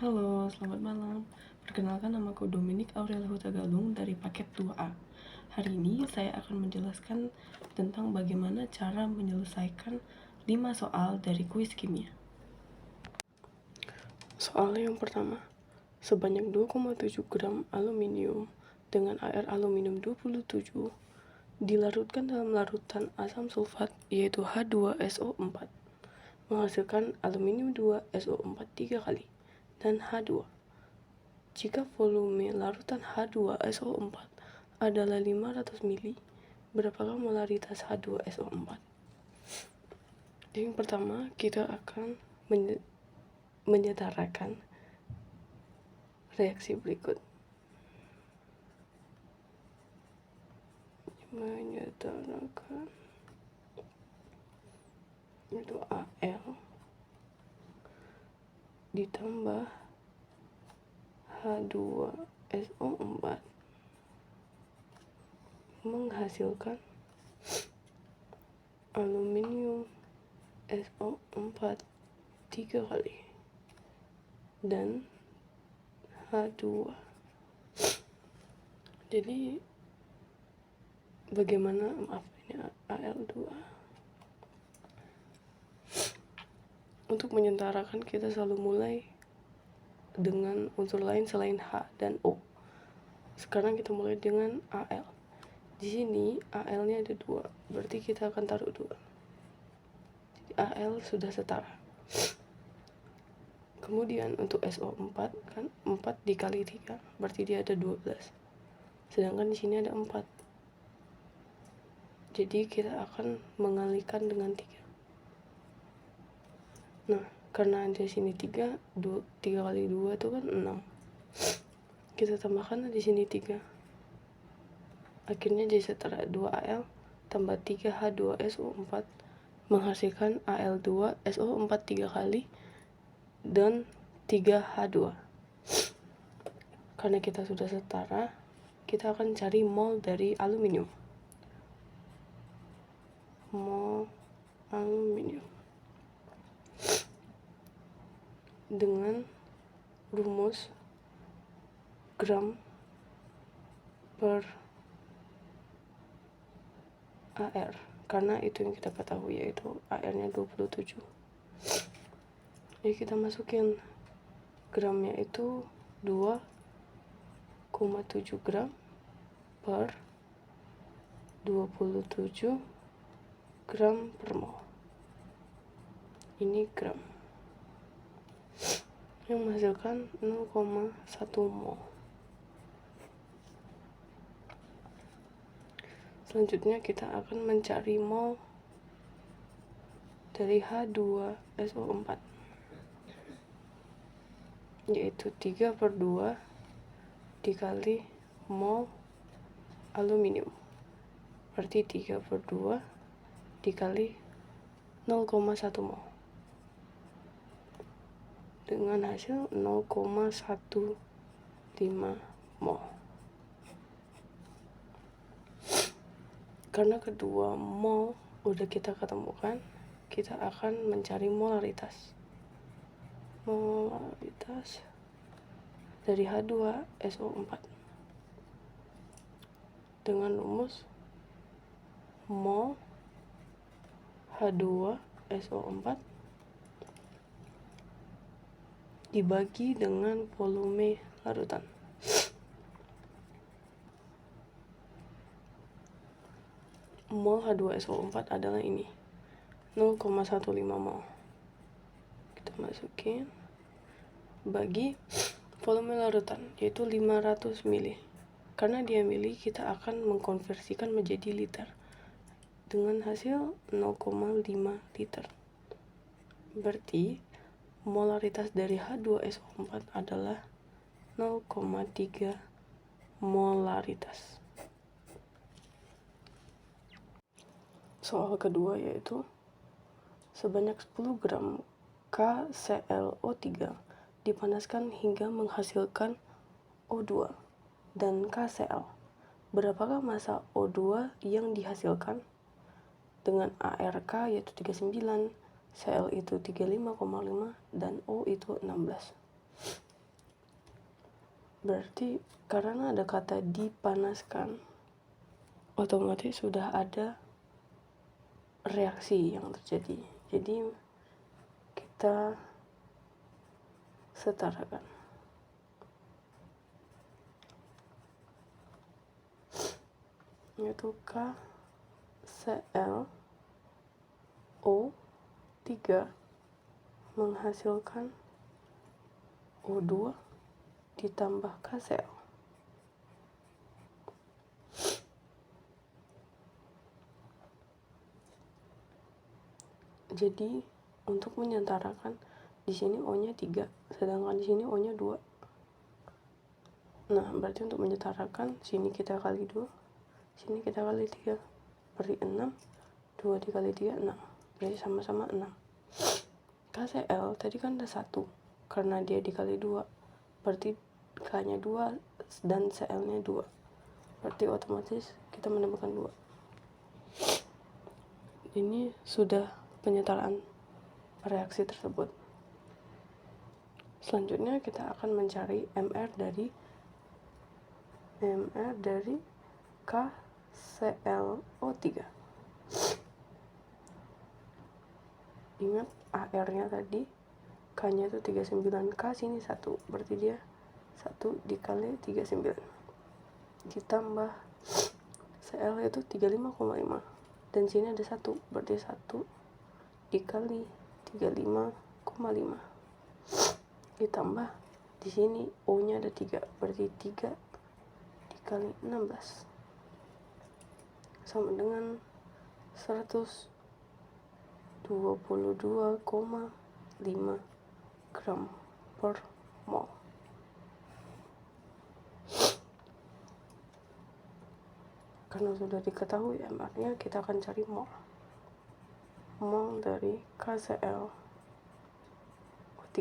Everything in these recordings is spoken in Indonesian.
Halo, selamat malam. Perkenalkan, namaku Dominik Aurel Hutagalung dari paket 2A. Hari ini saya akan menjelaskan tentang bagaimana cara menyelesaikan 5 soal dari kuis kimia. Soal yang pertama, sebanyak 2,7 gram aluminium dengan air aluminium 27 dilarutkan dalam larutan asam sulfat yaitu H2SO4 menghasilkan aluminium 2SO4 3 kali dan H2. Jika volume larutan H2SO4 adalah 500 mili, berapakah molaritas H2SO4? Yang pertama, kita akan menyetarakan reaksi berikut. Menyetarakan itu Al ditambah H2SO4 menghasilkan aluminium SO4 3 kali dan H2. Jadi bagaimana ini Al2? Untuk menyetarakan kita selalu mulai dengan unsur lain selain H dan O. Sekarang kita mulai dengan Al. Di sini Al-nya ada 2, berarti kita akan taruh 2. Jadi Al sudah setara. Kemudian untuk SO4 kan 4 dikali 3, berarti dia ada 12. Sedangkan di sini ada 4. Jadi kita akan mengalikan dengan 3. Nah, karena di sini 3 kali 2 itu kan 6. Kita tambahkan di sini 3. Akhirnya jadi setara 2Al tambah 3H2SO4 menghasilkan Al2SO4 3 kali dan 3H2. Karena kita sudah setara, kita akan cari mol dari aluminium. Mol aluminium dengan rumus gram per AR, karena itu yang kita ketahui, yaitu AR-nya 27. Jadi kita masukin gramnya itu 2,7 gram per 27 gram per mol. Ini gram yang menghasilkan 0,1 mol. Selanjutnya kita akan mencari mol dari H2SO4, yaitu 3/2 dikali mol aluminium, berarti 3/2 dikali 0,1 mol, dengan hasil 0,15 mol. Karena kedua mol udah kita ketemukan, kita akan mencari molaritas. Molaritas dari H2SO4 dengan rumus mol H2SO4 dibagi dengan volume larutan. Mol H2SO4 adalah ini, 0,15 mol. Kita masukin bagi volume larutan, yaitu 500 mili. Karena dia mili, kita akan mengkonversikan menjadi liter dengan hasil 0,5 liter. Berarti molaritas dari H2SO4 adalah 0,3 molaritas. Soal kedua yaitu sebanyak 10 gram KClO3 dipanaskan hingga menghasilkan O2 dan KCl. Berapakah massa O2 yang dihasilkan? Dengan ARK yaitu 39, Cl itu 35,5 dan O itu 16. Berarti karena ada kata dipanaskan, otomatis sudah ada reaksi yang terjadi. Jadi kita setarakan. Yaitu KClO3 menghasilkan O2 ditambah KCl. Jadi untuk menyentarakan, di sini O-nya 3, sedangkan di sini O-nya 2. Nah, berarti untuk menyentarakan, sini kita kali 2, sini kita kali 3, berarti 6, 2 dikali 3, 6. Berarti sama-sama 6. KCl tadi kan ada 1, karena dia dikali 2, berarti K-nya 2 dan Cl-nya 2. Berarti otomatis kita mendapatkan 2. Ini sudah penyetaraan reaksi tersebut. Selanjutnya kita akan mencari MR dari KClO3. Ingat AR-nya tadi, K-nya itu 39, K sini 1, berarti dia 1 dikali 39. Ditambah Cl itu 35,5, dan sini ada 1, berarti 1 dikali 35,5. Ditambah di sini O-nya ada 3, berarti 3 dikali 16 sama dengan 122,5 gram per mol. Karena sudah diketahui MR-nya, kita akan cari mol. Mol dari KClO3.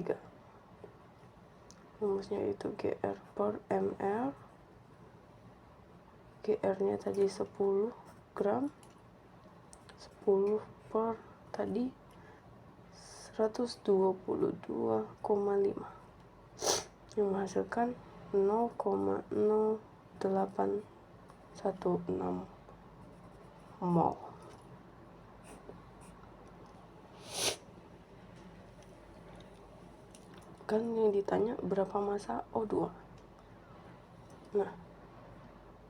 Rumusnya itu GR per MR. GR-nya tadi 10 gram. 10 per tadi 122,5, yang menghasilkan 0,0816 mol. Kan yang ditanya berapa massa O2. Nah,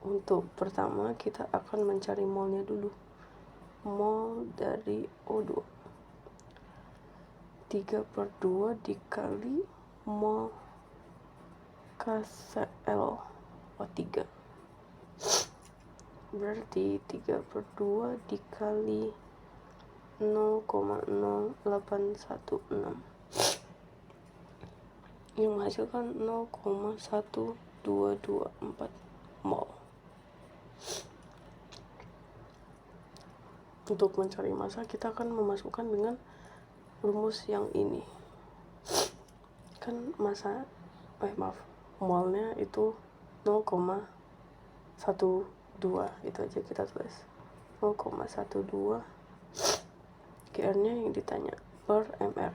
untuk pertama kita akan mencari molnya dulu. Mol dari O2 3/2 dikali mol KClO3, berarti 3/2 dikali 0,0816, yang menghasilkan 0,1224 mol. Untuk mencari massa, kita akan memasukkan dengan rumus yang ini. Kan molnya itu 0,12, itu aja kita tulis 0,12. GR-nya yang ditanya per MR,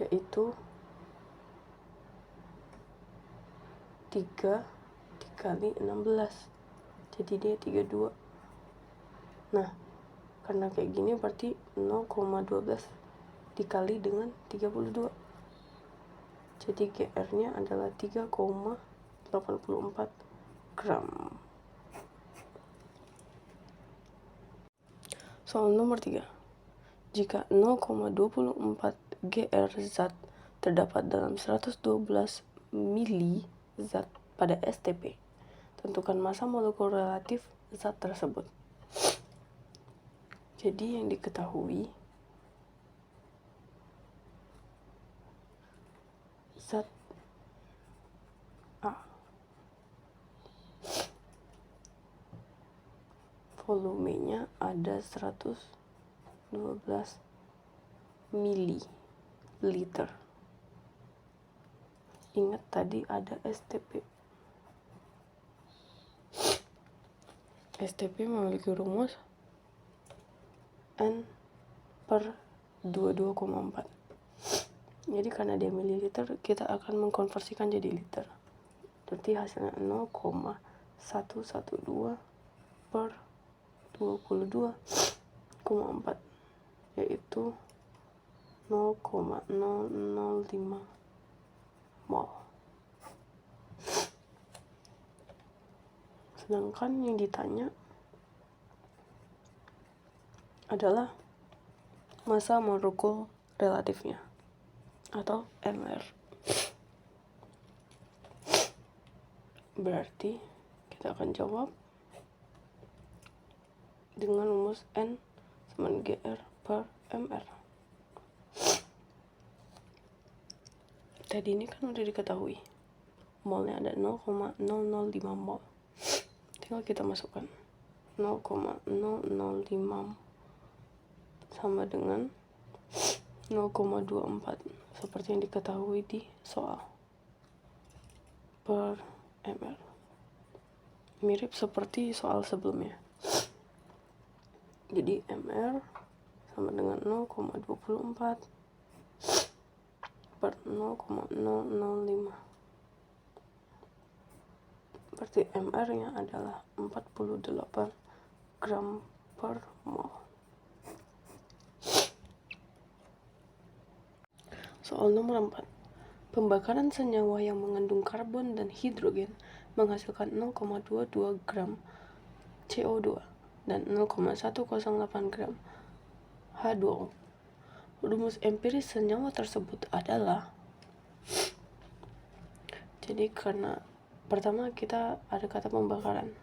yaitu 3 dikali 16, jadi dia 32. Nah, karena kayak gini berarti 0,12 dikali dengan 32, jadi GR-nya adalah 3,84 gram. Soal nomor 3. Jika 0,24 GR zat terdapat dalam 112 mili zat pada STP, tentukan massa molekul relatif zat tersebut. Jadi yang diketahui, zat A volumenya ada 112 mililiter. Ingat tadi ada STP. STP memiliki rumus N per 22,4. Jadi karena dia mililiter, kita akan mengkonversikan jadi liter. Berarti hasilnya 0,112 per 22,4, yaitu 0,005 mol. Sedangkan yang ditanya adalah massa molekul relatifnya atau MR. Berarti kita akan jawab dengan rumus N sama GR per MR. Tadi ini kan udah diketahui molnya ada 0,005 mol. Tinggal kita masukkan 0,005 sama dengan 0,24 seperti yang diketahui di soal per ml. Mirip seperti soal sebelumnya. Jadi mr sama dengan 0,24 per 0,005. Berarti mr nya adalah 48 gram per mol. Soal nomor 4. Pembakaran senyawa yang mengandung karbon dan hidrogen menghasilkan 0,22 gram CO2 dan 0,108 gram H2O. Rumus empiris senyawa tersebut adalah, jadi karena pertama kita ada kata pembakaran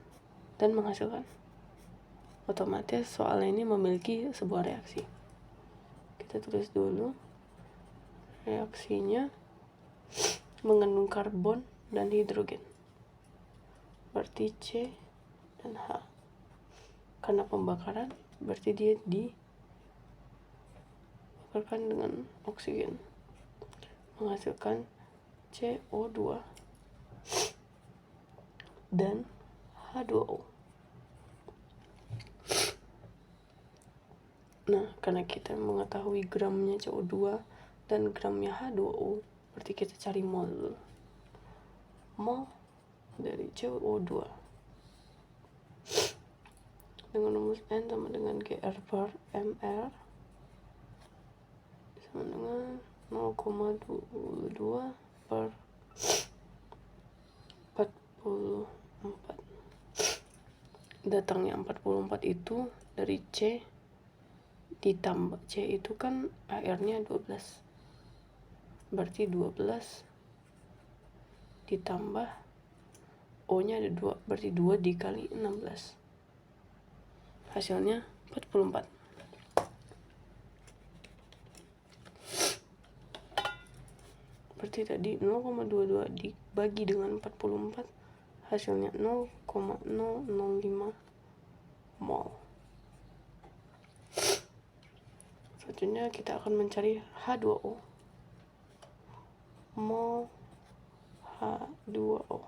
dan menghasilkan, otomatis soal ini memiliki sebuah reaksi. Kita tulis dulu reaksinya mengandung karbon dan hidrogen, berarti C dan H. Karena pembakaran berarti dia dibakarkan dengan oksigen, menghasilkan CO2 dan H2O. Nah, karena kita mengetahui gramnya CO2 dan gramnya H2O, berarti kita cari mol dulu. Mol dari CO2 dengan rumus N sama dengan GR per MR sama dengan 0,22 per 44. Datangnya 44 itu dari C ditambah C itu kan AR-nya 12. Berarti 12 ditambah O-nya ada 2, berarti 2 dikali 16. Hasilnya 44. Berarti tadi 0,22 dibagi dengan 44, hasilnya 0,005 mol. Selanjutnya kita akan mencari H2O. Mol H2O.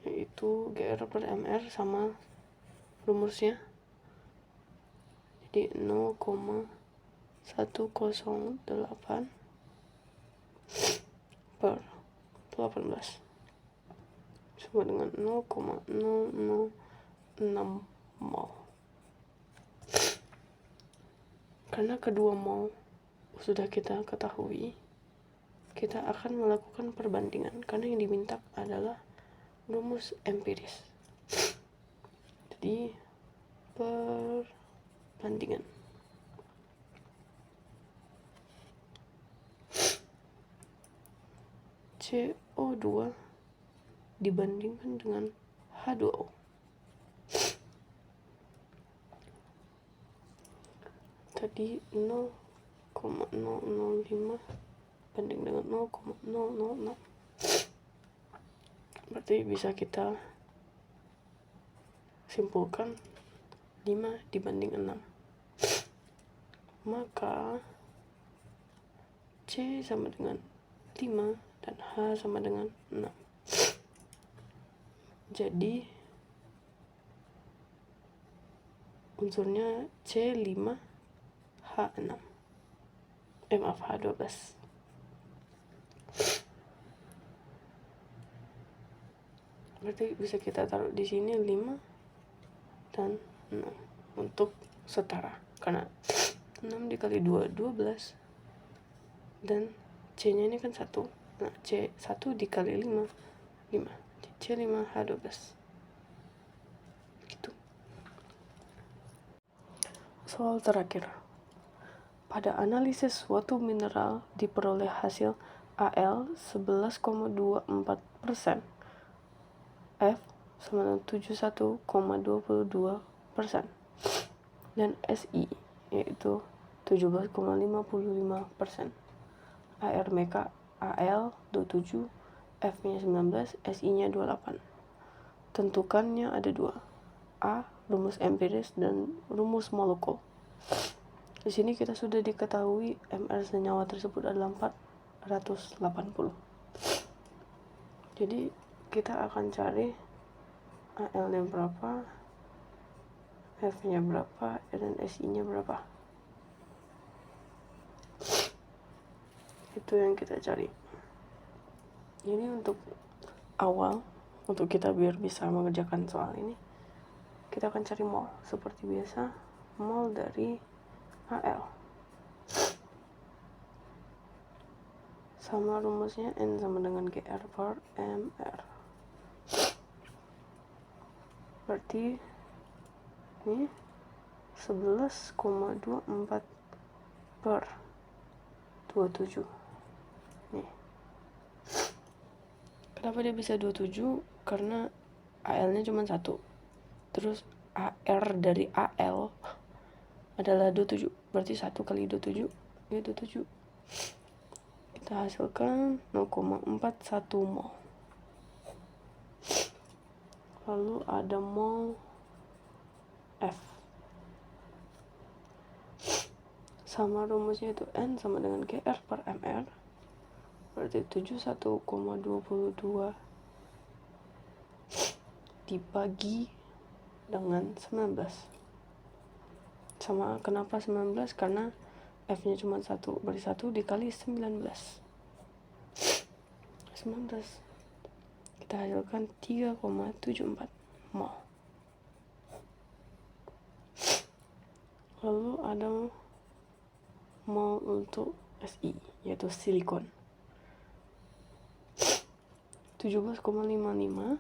Yaitu GR per MR sama rumusnya. Jadi 0,108 per 18 sama dengan 0,006 mol. Karena kedua mol sudah kita ketahui, kita akan melakukan perbandingan karena yang diminta adalah rumus empiris. Jadi perbandingan. CO2 dibandingkan dengan H2O. Tadi 0,005 banding dengan 0,006. Berarti bisa kita simpulkan 5 dibanding 6. Maka C sama dengan 5 dan H sama dengan 6. Jadi unsurnya C5H6. Maaf, H12. Berarti bisa kita taruh di sini 5 dan 6 untuk setara, karena 6 dikali 2 12, dan C nya ini kan 1. Nah, C 1 dikali 5 5, C5H12 gitu. Soal terakhir, pada analisis suatu mineral diperoleh hasil Al 11,24%, F sama dengan 71,22%, dan Si yaitu 17,55%. AR-MEK Al 27, F-nya 19, Si-nya 28. Tentukannya ada 2. A. Rumus empiris dan rumus molekul. Di sini kita sudah diketahui MR senyawa tersebut adalah 480. Jadi kita akan cari Al-nya berapa, F-nya berapa, dan Si-nya berapa. Itu yang kita cari. Ini untuk awal, untuk kita biar bisa mengerjakan soal ini, kita akan cari mol. Seperti biasa, mol dari Al sama rumusnya N sama dengan GR per MR. Berarti ini 11,24 per 27. Nih. Kenapa dia bisa 27? Karena Al-nya cuma 1. Terus AR dari Al adalah 27. Berarti 1 kali 27 ya 27. Kita hasilkan 0,41 mol. Lalu ada mol F. Sama rumusnya itu N sama dengan GR per MR. Berarti 71,22 dibagi dengan 19. Sama, kenapa 19? Karena F-nya cuma 1. Berarti 1 dikali 19. Kita hasilkan 3,74 mol. Lalu ada mol untuk Si, yaitu silikon. 17,55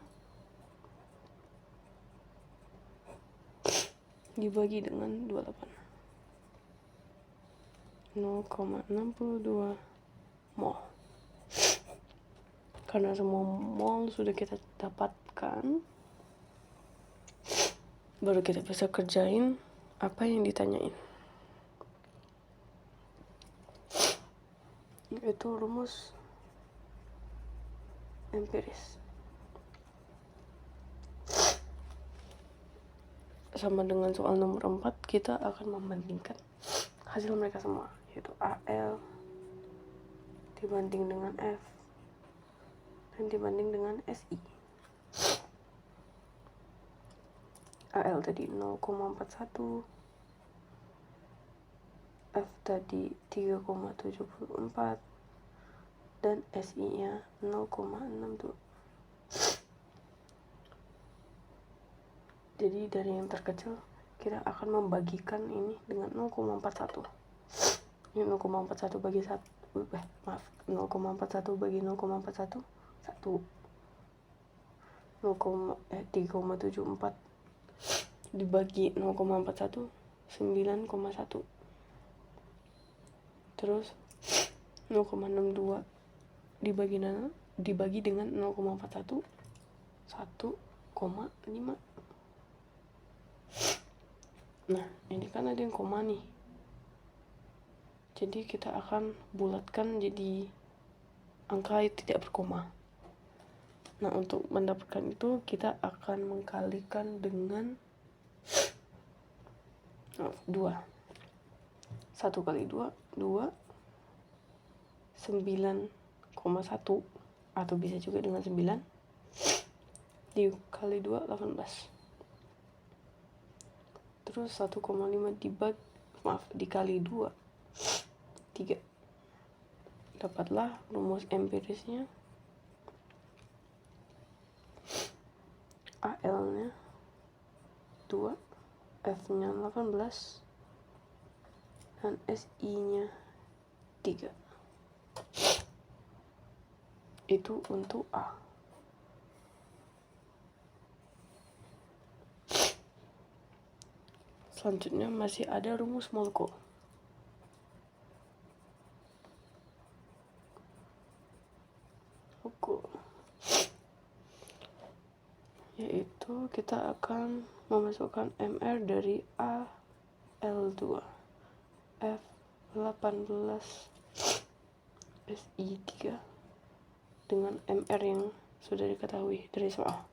dibagi dengan 28. 0,62 mol. Karena semua mol sudah kita dapatkan, baru kita bisa kerjain apa yang ditanyain. Itu rumus empiris. Sama dengan soal nomor 4, kita akan membandingkan hasil mereka semua, yaitu Al dibanding dengan F dan dibanding dengan Si. Al tadi 0,41, F tadi 3,74, dan Si-nya 0,62. Jadi dari yang terkecil kita akan membagikan ini dengan 0,41. Ini 0,41 bagi 1. 0,41 bagi 0,41 1. 3,74 dibagi 0,41 9,1. Terus 0,62 dibagi dengan 0,41 1,5. Nah, ini kan ada yang koma nih. Jadi kita akan bulatkan jadi angka yang tidak berkoma. Nah, untuk mendapatkan itu kita akan mengkalikan dengan 2. 1 kali 2, 2. 9,1, atau bisa juga dengan 9 dikali 2, 18. terus 1,5 dikali 2, 3. Dapatlah rumus empirisnya. AL nya 2, F nya 18, dan SI nya 3. Itu untuk A. Selanjutnya masih ada rumus Molko. Yaitu kita akan memasukkan MR dari AL2, F18, SI3 dengan MR yang sudah diketahui dari soal.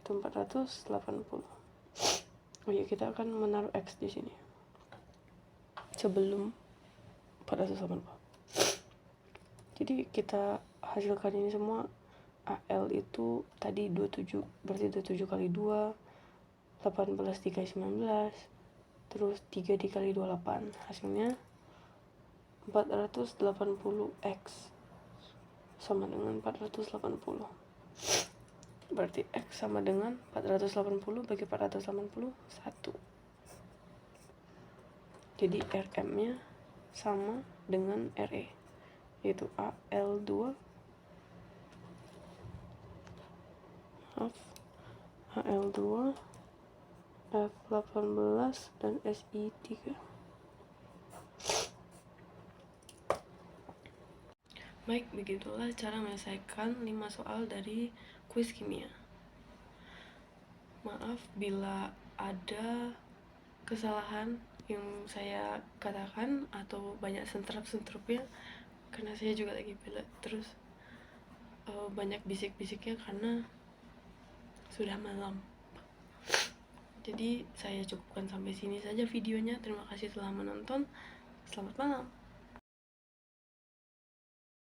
Itu 480. Oh ya, kita akan menaruh X di sini sebelum 480. Jadi kita hasilkan ini semua. AL itu tadi 27, berarti 27 kali 2, 18 dikali 19, terus 3 dikali 28, hasilnya 480x sama dengan 480. Berarti X sama dengan 480 bagi 480, 1. Jadi RM nya sama dengan RE, yaitu AL2 AL2, F18, dan SI3. Baik, begitulah cara menyelesaikan 5 soal dari kuis kimia. Maaf bila ada kesalahan yang saya katakan atau banyak sentrap-sentrupnya, karena saya juga lagi pilek, terus banyak bisik-bisiknya karena sudah malam. Jadi saya cukupkan sampai sini saja videonya. Terima kasih telah menonton. Selamat malam.